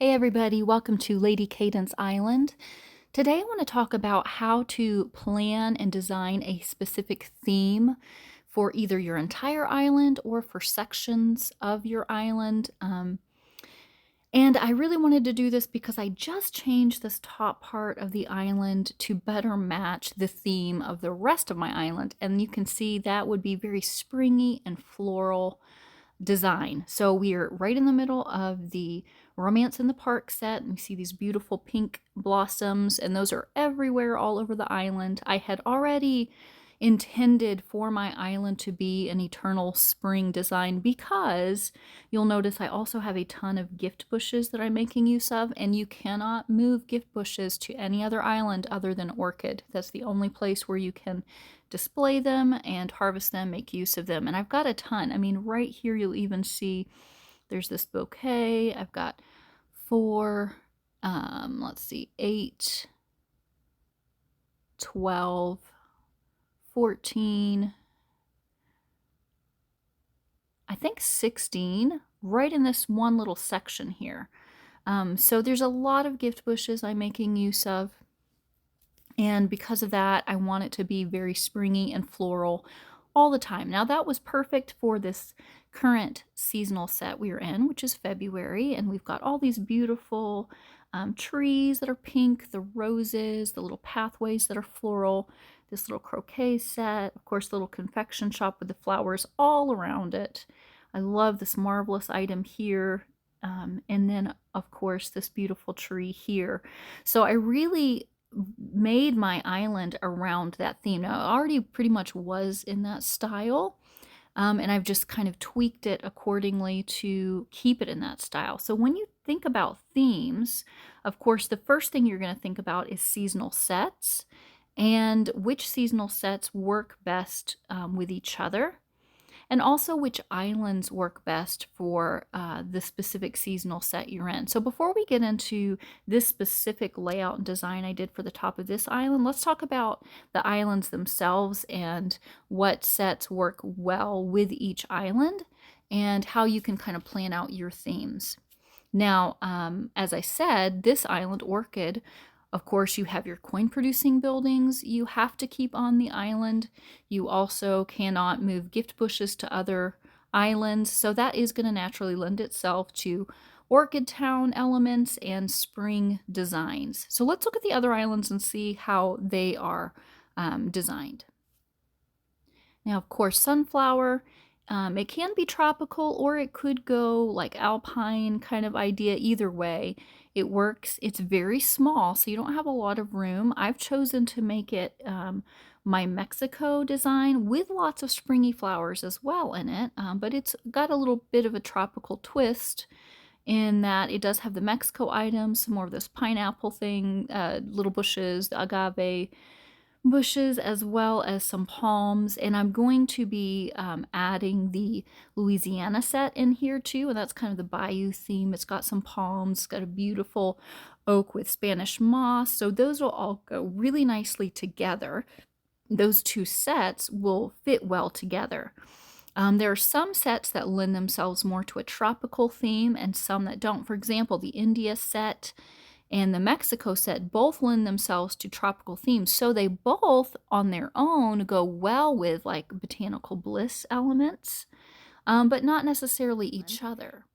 Hey everybody, welcome to Lady Cadence Island. Today I want to talk about how to plan and design a specific theme for either your entire island or for sections of your island. And I really wanted to do this because I just changed this top part of the island to better match the theme of the rest of my island. And you can see that would be very springy and floral design. So we're right in the middle of the Romance in the Park set, and we see these beautiful pink blossoms, and those are everywhere all over the island. I had already intended for my island to be an eternal spring design because you'll notice I also have a ton of gift bushes that I'm making use of, and you cannot move gift bushes to any other island other than Orchid. That's the only place where you can display them and harvest them, make use of them. And I've got a ton. I mean, right here you'll even see there's this bouquet. I've got four, let's see, 8, 12, 14, I think 16, right in this one little section here. So there's a lot of gift bushes I'm making use of. And because of that, I want it to be very springy and floral all the time. Now that was perfect for this current seasonal set we're in, which is February, and we've got all these beautiful trees that are pink, the roses, the little pathways that are floral, this little croquet set, of course the little confection shop with the flowers all around it. I love this marvelous item here, and then of course this beautiful tree here. So I really made my island around that theme. Now, it already pretty much was in that style, and I've just kind of tweaked it accordingly to keep it in that style. So when you think about themes, of course, the first thing you're going to think about is seasonal sets and which seasonal sets work best with each other, and also which islands work best for the specific seasonal set you're in. So before we get into this specific layout and design I did for the top of this island, let's talk about the islands themselves and what sets work well with each island and how you can kind of plan out your themes. Now, as I said, this island, Orchid, of course, you have your coin producing buildings you have to keep on the island. You also cannot move gift bushes to other islands, so that is going to naturally lend itself to Orchid Town elements and spring designs. So let's look at the other islands and see how they are designed. Now, of course, Sunflower, it can be tropical or it could go like alpine kind of idea. Either way, it works. It's very small, so you don't have a lot of room. I've chosen to make it my Mexico design with lots of springy flowers as well in it, but it's got a little bit of a tropical twist in that it does have the Mexico items, some more of this pineapple thing, little bushes, the agave bushes, as well as some palms. And I'm going to be adding the Louisiana set in here too, and that's kind of the bayou theme. It's got some palms, it's got a beautiful oak with Spanish moss, so those will all go really nicely together. Those two sets will fit well together. There are some sets that lend themselves more to a tropical theme and some that don't. For example, the India set and the Mexico set both lend themselves to tropical themes. So they both, on their own, go well with like botanical bliss elements, but not necessarily each other.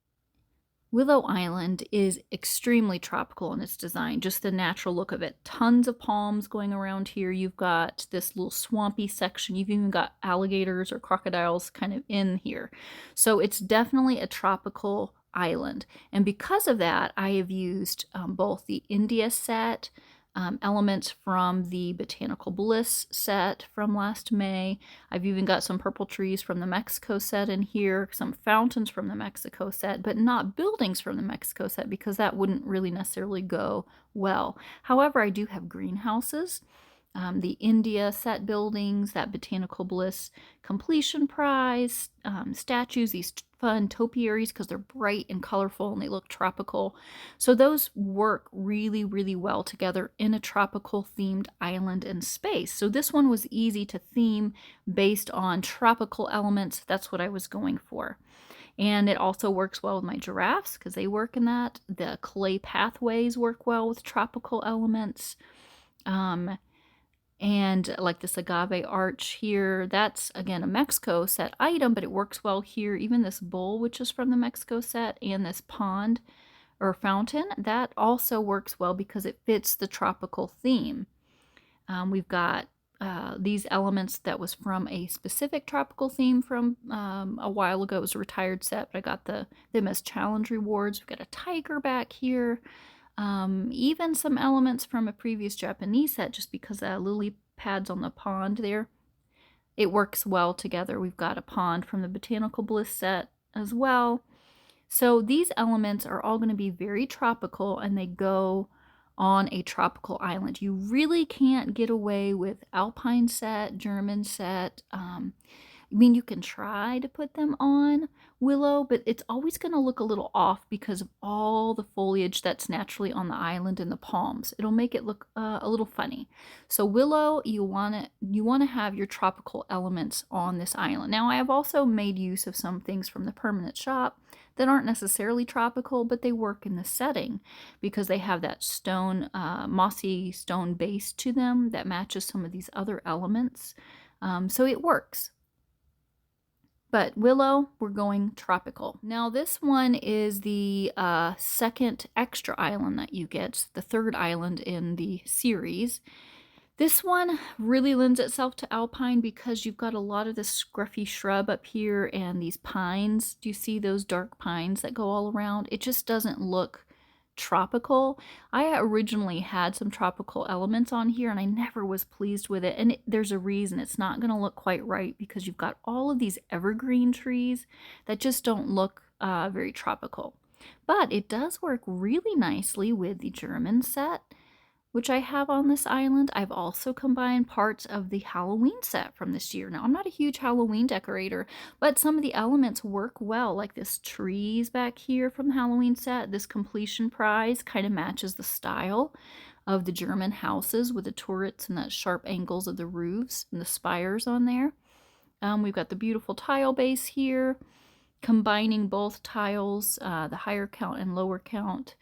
Willow Island is extremely tropical in its design, just the natural look of it. Tons of palms going around here. You've got this little swampy section. You've even got alligators or crocodiles kind of in here. So it's definitely a tropical island. And because of that, I have used both the India set, elements from the Botanical Bliss set from last May. I've even got some purple trees from the Mexico set in here, some fountains from the Mexico set, but not buildings from the Mexico set because that wouldn't really necessarily go well. However, I do have greenhouses, the India set buildings, that Botanical Bliss completion prize, statues, these fun topiaries because they're bright and colorful and they look tropical. So those work really, really well together in a tropical themed island in space. So this one was easy to theme based on tropical elements. That's what I was going for. And it also works well with my giraffes because they work in that. The clay pathways work well with tropical elements. And like this agave arch here, that's again a Mexico set item, but it works well here. Even this bowl, which is from the Mexico set, and this pond or fountain, that also works well because it fits the tropical theme. We've got these elements that was from a specific tropical theme from a while ago. It was a retired set, but I got them as challenge rewards. We've got a tiger back here. Even some elements from a previous Japanese set, just because lily pads on the pond there. It works well together. We've got a pond from the Botanical Bliss set as well. So these elements are all going to be very tropical, and they go on a tropical island. You really can't get away with Alpine set, German set. I mean, you can try to put them on Willow, but it's always going to look a little off because of all the foliage that's naturally on the island and the palms. It'll make it look a little funny. So Willow, you want to have your tropical elements on this island. Now, I have also made use of some things from the permanent shop that aren't necessarily tropical, but they work in the setting because they have that stone, mossy stone base to them that matches some of these other elements. So it works. But Willow, we're going tropical. Now this one is the second extra island that you get, the third island in the series. This one really lends itself to alpine because you've got a lot of this scruffy shrub up here and these pines. Do you see those dark pines that go all around? It just doesn't look tropical. I originally had some tropical elements on here and I never was pleased with it. And there's a reason. It's not going to look quite right because you've got all of these evergreen trees that just don't look very tropical. But it does work really nicely with the German set, which I have on this island. I've also combined parts of the Halloween set from this year. Now, I'm not a huge Halloween decorator, but some of the elements work well, like this trees back here from the Halloween set. This completion prize kind of matches the style of the German houses with the turrets and the sharp angles of the roofs and the spires on there. We've got the beautiful tile base here, combining both tiles, the higher count and lower count.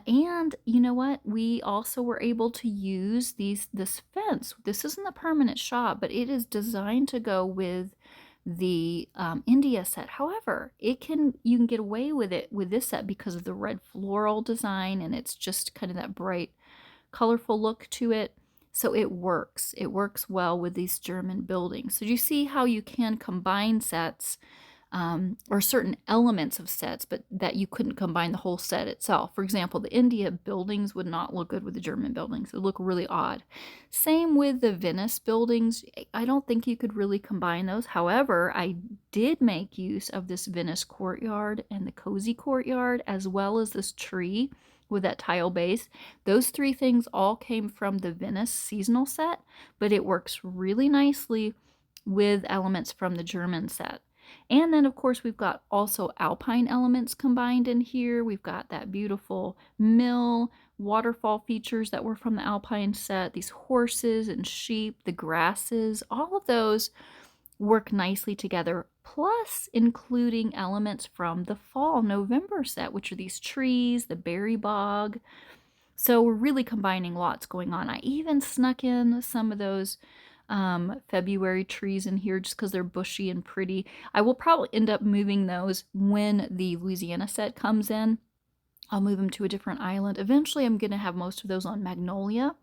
And you know what? We also were able to use this fence. This isn't the permanent shop, but it is designed to go with the India set. However, you can get away with it with this set because of the red floral design, and it's just kind of that bright, colorful look to it. So it works. It works well with these German buildings. So you see how you can combine sets or certain elements of sets, but that you couldn't combine the whole set itself. For example, the India buildings would not look good with the German buildings. It would look really odd. Same with the Venice buildings. I don't think you could really combine those. However, I did make use of this Venice courtyard and the cozy courtyard, as well as this tree with that tile base. Those three things all came from the Venice seasonal set, but it works really nicely with elements from the German set. And then, of course, we've got also alpine elements combined in here. We've got that beautiful mill, waterfall features that were from the alpine set, these horses and sheep, the grasses, all of those work nicely together, plus including elements from the fall November set, which are these trees, the berry bog. So we're really combining lots going on. I even snuck in some of those February trees in here just because they're bushy and pretty. I will probably end up moving those when the Louisiana set comes in. I'll move them to a different island. Eventually, I'm going to have most of those on Magnolia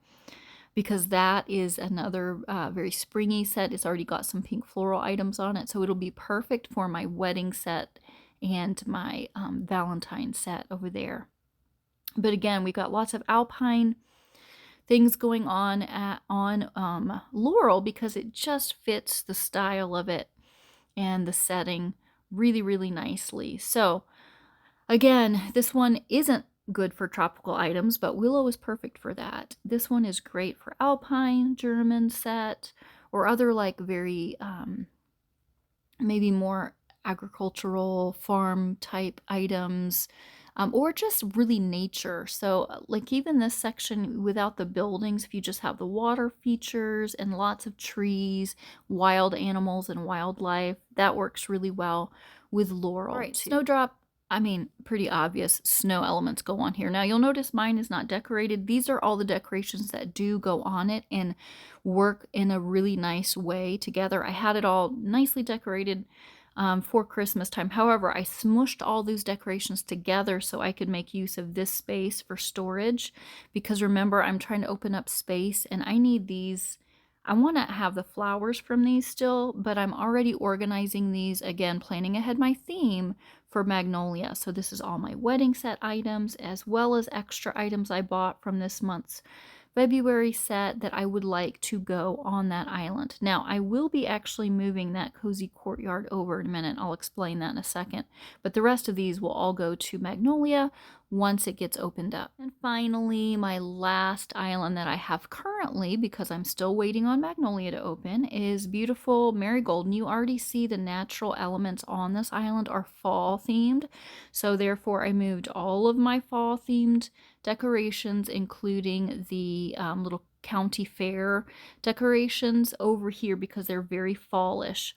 because that is another very springy set. It's already got some pink floral items on it, so it'll be perfect for my wedding set and my Valentine set over there. But again, we've got lots of alpine things going on on Laurel because it just fits the style of it and the setting really, really nicely. So again, this one isn't good for tropical items, but Willow is perfect for that. This one is great for alpine, German set, or other like very maybe more agricultural farm type items. Or just really nature. So like even this section without the buildings, if you just have the water features and lots of trees, wild animals and wildlife, that works really well with laurel. All right, too. Snowdrop, I mean, pretty obvious snow elements go on here. Now you'll notice mine is not decorated. These are all the decorations that do go on it and work in a really nice way together. I had it all nicely decorated for Christmas time. However, I smushed all those decorations together so I could make use of this space for storage, because remember, I'm trying to open up space and I need these. I want to have the flowers from these still, but I'm already organizing these, again, planning ahead my theme for Magnolia. So this is all my wedding set items as well as extra items I bought from this month's February set that I would like to go on that island. Now, I will be actually moving that cozy courtyard over in a minute. I'll explain that in a second. But the rest of these will all go to Magnolia once it gets opened up. And finally, my last island that I have currently, because I'm still waiting on Magnolia to open, is beautiful Marigold. And you already see the natural elements on this island are fall themed. So therefore, I moved all of my fall themed decorations, including the little county fair decorations, over here because they're very fallish.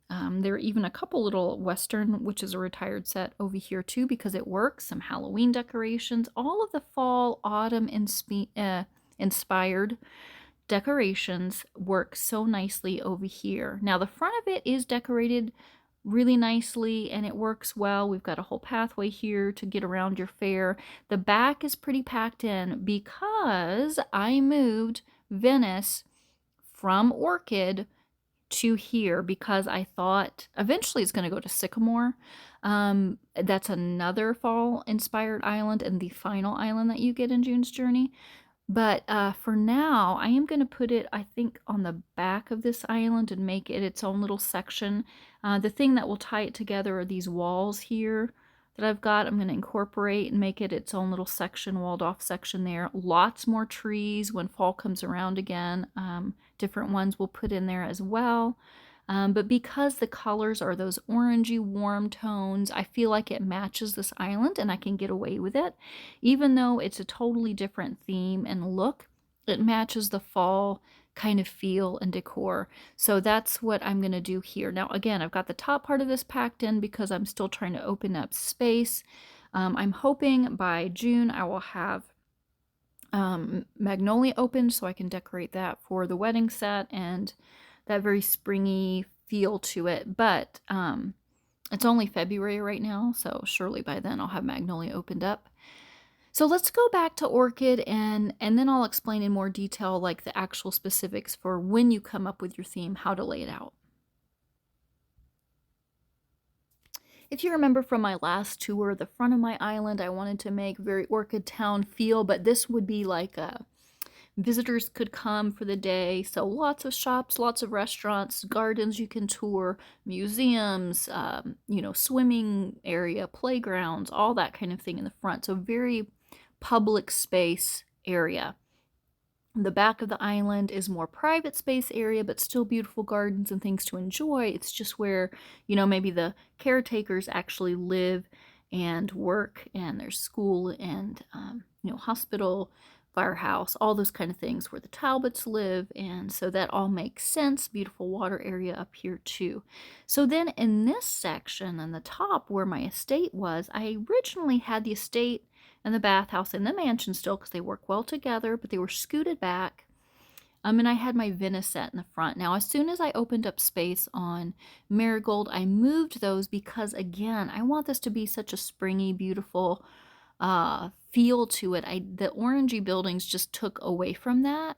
There are even a couple little Western, which is a retired set, over here too because it works. Some Halloween decorations, all of the fall, autumn inspired decorations work so nicely over here. Now the front of it is decorated really nicely and it works well. We've got a whole pathway here to get around your fair. The back is pretty packed in because I moved Venice from Orchid to here because I thought eventually it's going to go to Sycamore. That's another fall inspired island and the final island that you get in June's Journey. But for now, I am going to put it, I think, on the back of this island and make it its own little section. The thing that will tie it together are these walls here that I've got. I'm going to incorporate and make it its own little section, walled off section there. Lots more trees when fall comes around again. Different ones we'll put in there as well. But because the colors are those orangey warm tones, I feel like it matches this island and I can get away with it. Even though it's a totally different theme and look, it matches the fall kind of feel and decor. So that's what I'm going to do here. Now, again, I've got the top part of this packed in because I'm still trying to open up space. I'm hoping by June I will have Magnolia opened so I can decorate that for the wedding set and that very springy feel to it. But it's only February right now, so surely by then I'll have Magnolia opened up. So let's go back to Orchid and then I'll explain in more detail like the actual specifics for when you come up with your theme, how to lay it out. If you remember from my last tour, the front of my island, I wanted to make very Orchid Town feel, but this would be like visitors could come for the day. So lots of shops, lots of restaurants, gardens you can tour, museums, swimming area, playgrounds, all that kind of thing in the front. So very public space area. The back of the island is more private space area, but still beautiful gardens and things to enjoy. It's just where, maybe the caretakers actually live and work, and there's school and, hospital, firehouse, all those kind of things where the Talbots live. And so that all makes sense. Beautiful water area up here too. So then in this section on the top where my estate was, I originally had the estate and the bathhouse and the mansion still because they work well together, but they were scooted back. And I had my Venice set in the front. Now, as soon as I opened up space on Marigold, I moved those because, again, I want this to be such a springy, beautiful feel to it. The orangey buildings just took away from that.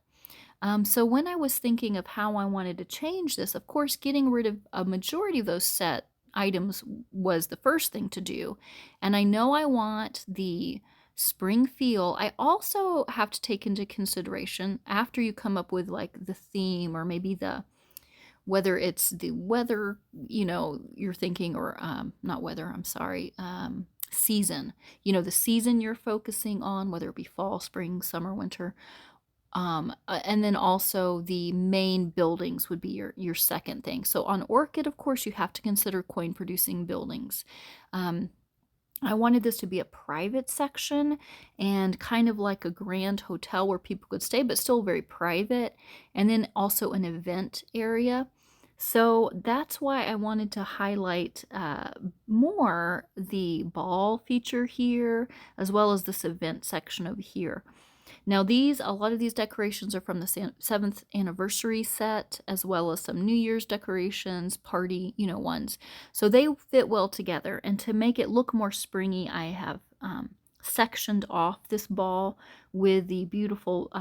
So when I was thinking of how I wanted to change this, of course, getting rid of a majority of those set items was the first thing to do. And I know I want the spring feel. I also have to take into consideration after you come up with like the theme or maybe whether it's the weather, you're thinking, or not weather, I'm sorry, season, the season you're focusing on, whether it be fall, spring, summer, winter. And then also the main buildings would be your second thing. So on Orchid, of course, you have to consider coin producing buildings. I wanted this to be a private section and kind of like a grand hotel where people could stay, but still very private. And then also an event area. So that's why I wanted to highlight more the ball feature here, as well as this event section over here. Now a lot of these decorations are from the 7th anniversary set, as well as some New Year's decorations, party, ones. So they fit well together. And to make it look more springy, I have sectioned off this ball with the beautiful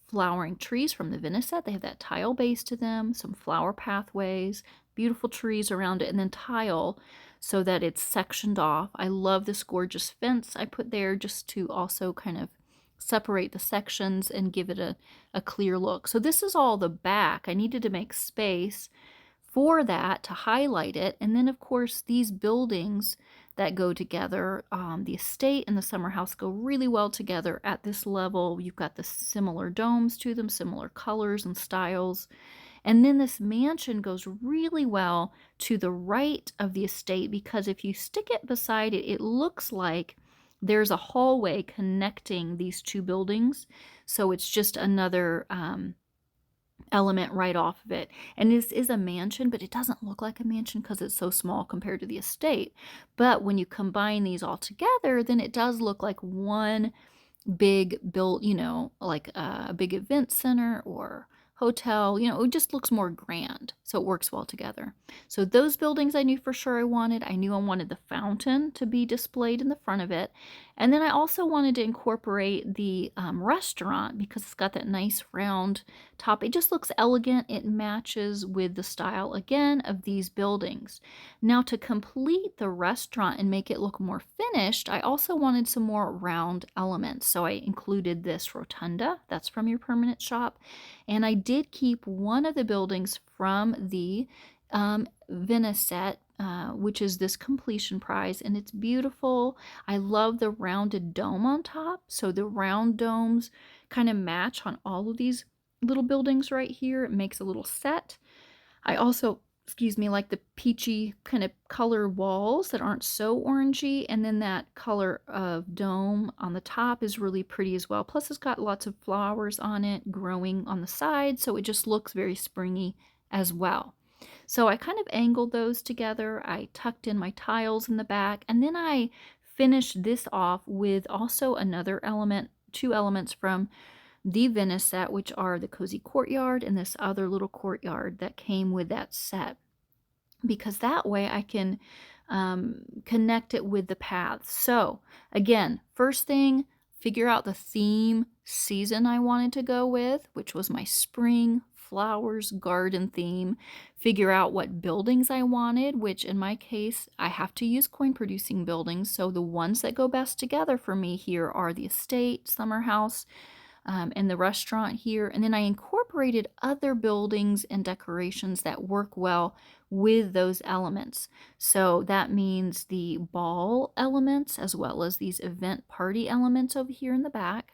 flowering trees from the Venice set. They have that tile base to them, some flower pathways, beautiful trees around it, and then tile so that it's sectioned off. I love this gorgeous fence I put there just to also kind of separate the sections and give it a clear look. So this is all the back. I needed to make space for that to highlight it. And then, of course, these buildings that go together, the estate and the summer house go really well together at this level. You've got the similar domes to them, similar colors and styles. And then this mansion goes really well to the right of the estate because if you stick it beside it, it looks like there's a hallway connecting these two buildings. So it's just another element right off of it. And this is a mansion, but it doesn't look like a mansion because it's so small compared to the estate. But when you combine these all together, then it does look like one big built, like a big event center or hotel, it just looks more grand. So it works well together. So those buildings I knew for sure I wanted. I knew I wanted the fountain to be displayed in the front of it. And then I also wanted to incorporate the restaurant because it's got that nice round top. It just looks elegant. It matches with the style, again, of these buildings. Now, to complete the restaurant and make it look more finished, I also wanted some more round elements. So I included this rotunda. That's from your permanent shop. And I did keep one of the buildings from the Venice set, which is this completion prize, and it's beautiful. I love the rounded dome on top. So the round domes kind of match on all of these little buildings right here. It makes a little set. I also, like the peachy kind of color walls that aren't so orangey, and then that color of dome on the top is really pretty as well. Plus it's got lots of flowers on it growing on the side, so it just looks very springy as well. So I kind of angled those together. I tucked in my tiles in the back, and then I finished this off with also another element, two elements from the Venice set, which are the cozy courtyard and this other little courtyard that came with that set. Because that way I can connect it with the paths. So again, first thing, figure out the theme season I wanted to go with, which was my spring flowers garden theme. Figure out what buildings I wanted, which in my case, I have to use coin producing buildings. So the ones that go best together for me here are the estate, summer house, and the restaurant here. And then I incorporated other buildings and decorations that work well with those elements. So that means the ball elements as well as these event party elements over here in the back.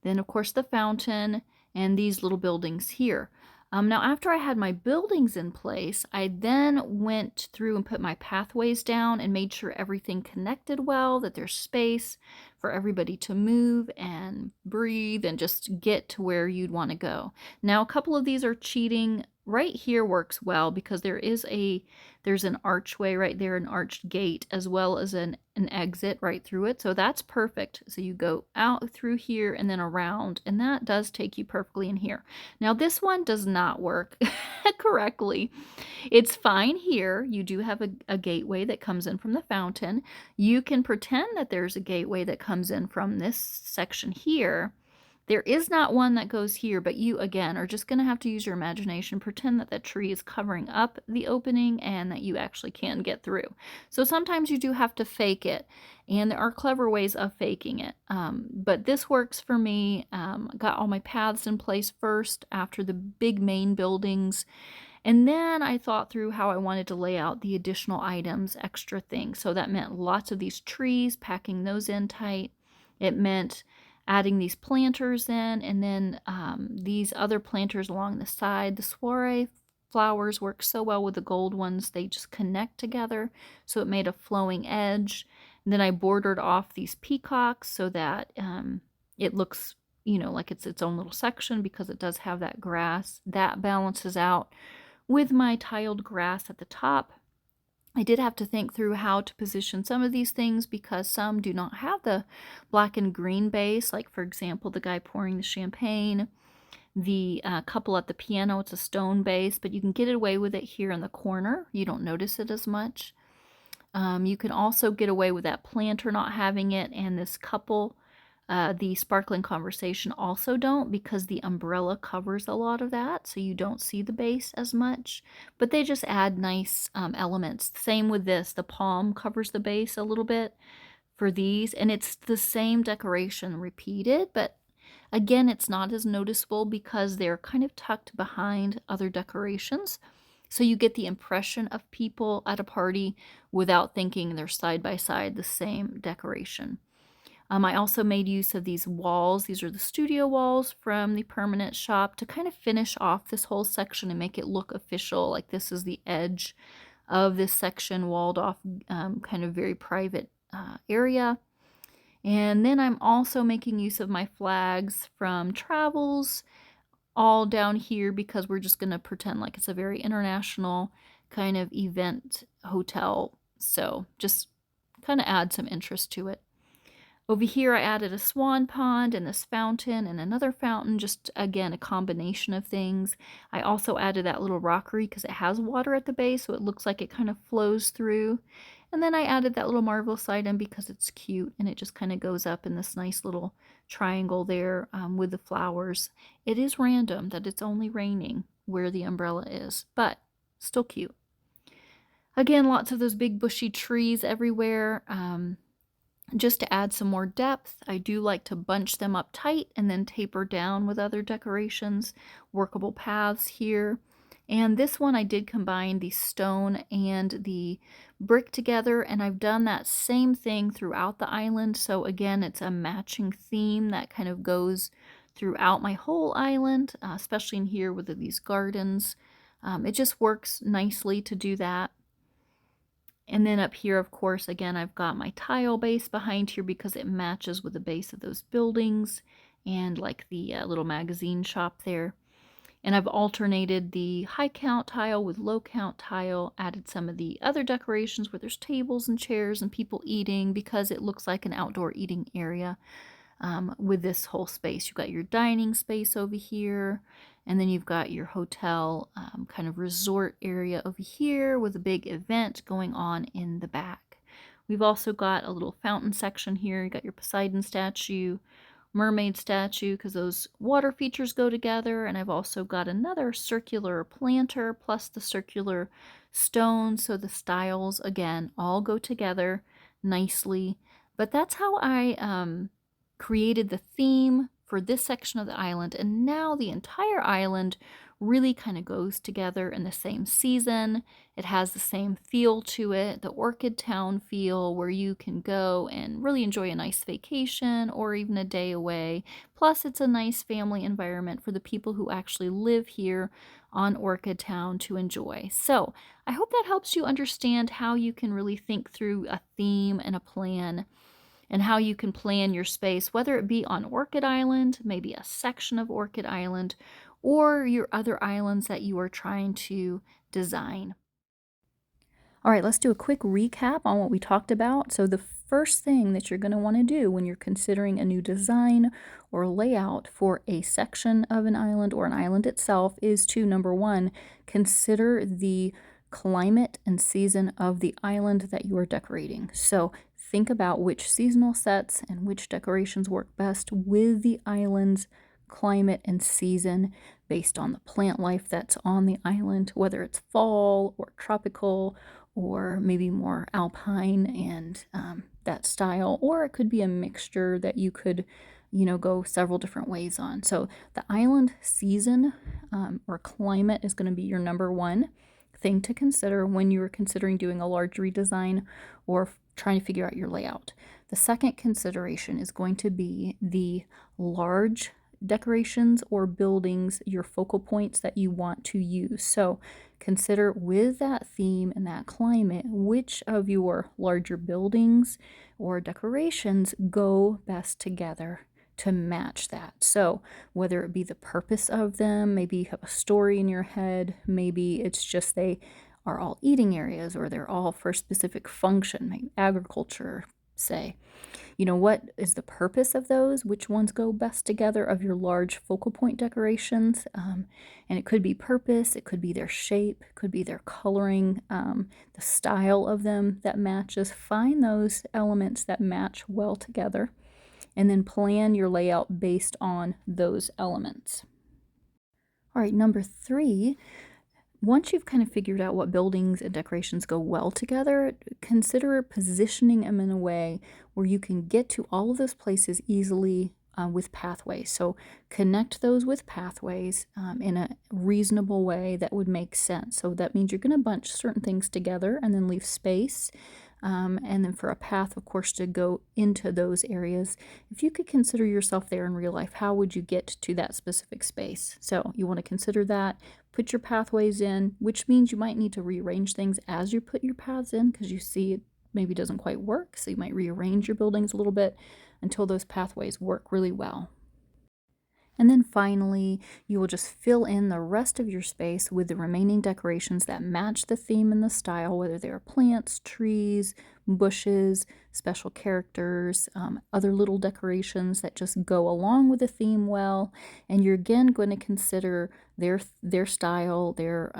Then, of course, the fountain and these little buildings here. Now, after I had my buildings in place, I then went through and put my pathways down and made sure everything connected well, that there's space for everybody to move and breathe and just get to where you'd want to go. Now, a couple of these are cheating. Right here works well because there's an archway right there, an arched gate, as well as an exit right through it. So that's perfect. So you go out through here and then around, and that does take you perfectly in here. Now this one does not work correctly. It's fine here. You do have a gateway that comes in from the fountain. You can pretend that there's a gateway that comes in from this section here. There is not one that goes here, but you, again, are just going to have to use your imagination, pretend that that tree is covering up the opening and that you actually can get through. So sometimes you do have to fake it, and there are clever ways of faking it. But this works for me. Got all my paths in place first after the big main buildings. And then I thought through how I wanted to lay out the additional items, extra things. So that meant lots of these trees, packing those in tight. It meant adding these planters in, and then these other planters along the side. The soiree flowers work so well with the gold ones. They just connect together, so it made a flowing edge. And then I bordered off these peacocks so that it looks, like it's its own little section because it does have that grass. That balances out With my tiled grass at the top, I did have to think through how to position some of these things because some do not have the black and green base, like for example, the guy pouring the champagne, the couple at the piano, it's a stone base, but you can get away with it here in the corner. You don't notice it as much. You can also get away with that planter not having it, and this couple, the Sparkling Conversation, also don't because the umbrella covers a lot of that, so you don't see the base as much. But they just add nice elements. Same with this. The palm covers the base a little bit for these, and it's the same decoration repeated, but again, it's not as noticeable because they're kind of tucked behind other decorations. So you get the impression of people at a party without thinking they're side by side the same decoration. I also made use of these walls. These are the studio walls from the permanent shop to kind of finish off this whole section and make it look official. Like this is the edge of this section, walled off, kind of very private area. And then I'm also making use of my flags from Travels all down here because we're just going to pretend like it's a very international kind of event hotel. So just kind of add some interest to it. Over here, I added a swan pond and this fountain and another fountain, just again, a combination of things. I also added that little rockery because it has water at the base, so it looks like it kind of flows through. And then I added that little marvelous item because it's cute and it just kind of goes up in this nice little triangle there with the flowers. It is random that it's only raining where the umbrella is, but still cute. Again, lots of those big bushy trees everywhere. Just to add some more depth, I do like to bunch them up tight and then taper down with other decorations, workable paths here. And this one I did combine the stone and the brick together, and I've done that same thing throughout the island. So again, it's a matching theme that kind of goes throughout my whole island, especially in here with these gardens. It just works nicely to do that. And then up here, of course, again, I've got my tile base behind here because it matches with the base of those buildings and like the little magazine shop there. And I've alternated the high count tile with low count tile, added some of the other decorations where there's tables and chairs and people eating because it looks like an outdoor eating area with this whole space. You've got your dining space over here, and then you've got your hotel kind of resort area over here with a big event going on in the back. We've also got a little fountain section here. You got your Poseidon statue, mermaid statue, because those water features go together. And I've also got another circular planter plus the circular stone. So the styles, again, all go together nicely. But that's how I created the theme for this section of the island, and now the entire island really kind of goes together in the same season. It has the same feel to it, the Orchid Town feel, where you can go and really enjoy a nice vacation or even a day away. Plus, it's a nice family environment for the people who actually live here on Orchid Town to enjoy. So, I hope that helps you understand how you can really think through a theme and a plan, and how you can plan your space, whether it be on Orchid Island, maybe a section of Orchid Island, or your other islands that you are trying to design. All right, let's do a quick recap on what we talked about. So the first thing that you're going to want to do when you're considering a new design or layout for a section of an island or an island itself is to, number one, consider the climate and season of the island that you are decorating. So think about which seasonal sets and which decorations work best with the island's climate and season based on the plant life that's on the island, whether it's fall or tropical or maybe more alpine and that style, or it could be a mixture that you could, go several different ways on. So the island season or climate is going to be your number one thing to consider when you're considering doing a large redesign or trying to figure out your layout. The second consideration is going to be the large decorations or buildings, your focal points that you want to use. So consider with that theme and that climate, which of your larger buildings or decorations go best together to match that. So whether it be the purpose of them, maybe you have a story in your head, maybe it's just they are all eating areas or they're all for a specific function, maybe agriculture, say. You know, what is the purpose of those? Which ones go best together of your large focal point decorations? And it could be purpose, it could be their shape, it could be their coloring, the style of them that matches. Find those elements that match well together and then plan your layout based on those elements. All right, number 3, once you've kind of figured out what buildings and decorations go well together, consider positioning them in a way where you can get to all of those places easily with pathways. So connect those with pathways in a reasonable way that would make sense. So that means you're going to bunch certain things together and then leave space. And then for a path, of course, to go into those areas. If you could consider yourself there in real life, how would you get to that specific space? So you want to consider that. Put your pathways in, which means you might need to rearrange things as you put your paths in because you see it maybe doesn't quite work. So you might rearrange your buildings a little bit until those pathways work really well. And then finally, you will just fill in the rest of your space with the remaining decorations that match the theme and the style, whether they are plants, trees, bushes, special characters, other little decorations that just go along with the theme well. And you're again going to consider their style, their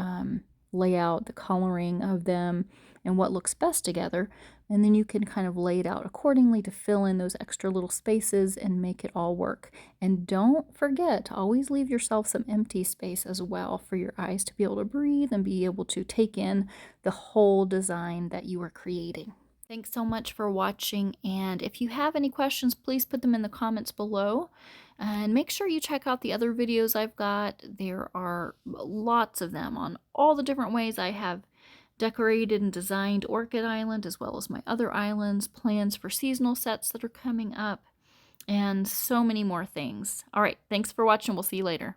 layout, the coloring of them, and what looks best together. And then you can kind of lay it out accordingly to fill in those extra little spaces and make it all work. And don't forget to always leave yourself some empty space as well for your eyes to be able to breathe and be able to take in the whole design that you are creating. Thanks so much for watching, and if you have any questions, please put them in the comments below. And make sure you check out the other videos I've got. There are lots of them on all the different ways I have decorated and designed Orchid Island, as well as my other islands, plans for seasonal sets that are coming up, and so many more things. All right, thanks for watching. We'll see you later.